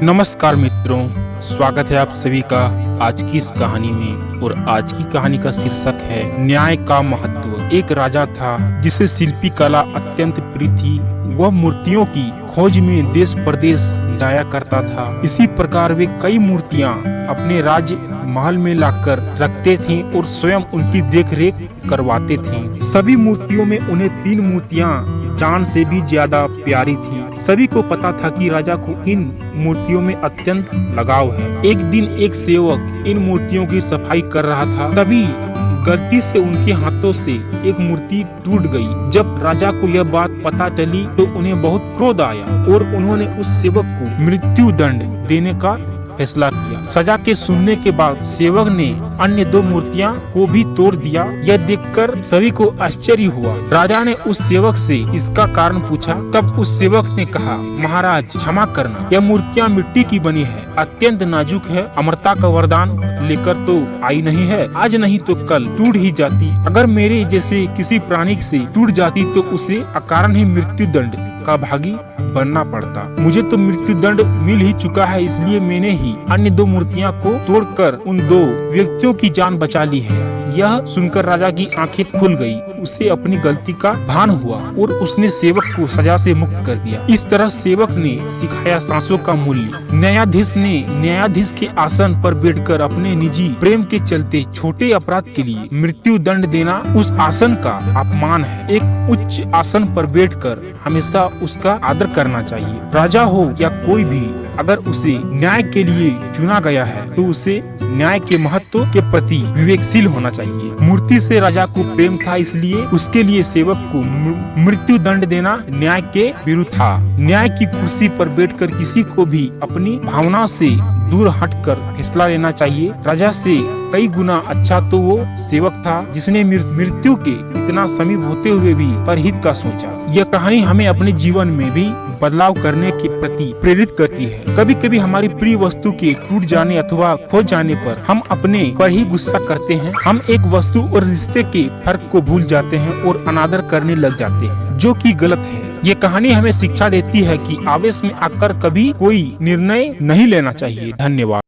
नमस्कार मित्रों, स्वागत है आप सभी का आज की इस कहानी में। और आज की कहानी का शीर्षक है न्याय का महत्व। एक राजा था जिसे शिल्पी कला अत्यंत प्रिय थी। वह मूर्तियों की खोज में देश प्रदेश जाया करता था। इसी प्रकार वे कई मूर्तियां अपने राज्य महल में लाकर रखते थे और स्वयं उनकी देखरेख करवाते थे। सभी मूर्तियों में उन्हें 3 मूर्तियां जान से भी ज्यादा प्यारी थी। सभी को पता था कि राजा को इन मूर्तियों में अत्यंत लगाव है। एक दिन एक सेवक इन मूर्तियों की सफाई कर रहा था, तभी गलती से उनके हाथों से एक मूर्ति टूट गई। जब राजा को यह बात पता चली तो उन्हें बहुत क्रोध आया और उन्होंने उस सेवक को मृत्यु दंड देने का फैसला किया। सजा के सुनने के बाद सेवक ने अन्य 2 मूर्तियां को भी तोड़ दिया। यह देखकर सभी को आश्चर्य हुआ। राजा ने उस सेवक से इसका कारण पूछा। तब उस सेवक ने कहा, महाराज क्षमा करना, यह मूर्तियां मिट्टी की बनी है, अत्यंत नाजुक है, अमरता का वरदान लेकर तो आई नहीं है। आज नहीं तो कल टूट ही जाती। अगर मेरे जैसे किसी प्राणी से टूट जाती तो उसे अकारण ही मृत्यु दंड का भागी बनना पड़ता। मुझे तो मृत्यु दंड मिल ही चुका है, इसलिए मैंने ही अन्य 2 मूर्तियां को तोड़कर उन 2 व्यक्तियों की जान बचा ली है। यह सुनकर राजा की आंखें खुल गई। उसे अपनी गलती का भान हुआ और उसने सेवक को सजा से मुक्त कर दिया। इस तरह सेवक ने सिखाया सांसों का मूल्य। न्यायाधीश ने न्यायाधीश के आसन पर बैठकर अपने निजी प्रेम के चलते छोटे अपराध के लिए मृत्यु दंड देना उस आसन का अपमान है। एक उच्च आसन पर बैठकर हमेशा उसका आदर करना चाहिए। राजा हो या कोई भी, अगर उसे न्याय के लिए चुना गया है तो उसे न्याय के महत्व के प्रति विवेकशील होना चाहिए। मूर्ति से राजा को प्रेम था, इसलिए उसके लिए सेवक को मृत्यु दंड देना न्याय के विरुद्ध था। न्याय की कुर्सी पर बैठकर किसी को भी अपनी भावना से दूर हटकर फैसला लेना चाहिए। राजा से कई गुना अच्छा तो वो सेवक था जिसने मृत्यु के इतना समीप होते हुए भी परहित का सोचा। यह कहानी हमें अपने जीवन में भी बदलाव करने के प्रति प्रेरित करती है। कभी कभी हमारी प्रिय वस्तु के टूट जाने अथवा खो जाने पर हम अपने पर ही गुस्सा करते हैं। हम एक वस्तु और रिश्ते के फर्क को भूल जाते हैं और अनादर करने लग जाते हैं, जो कि गलत है। ये कहानी हमें शिक्षा देती है कि आवेश में आकर कभी कोई निर्णय नहीं लेना चाहिए। धन्यवाद।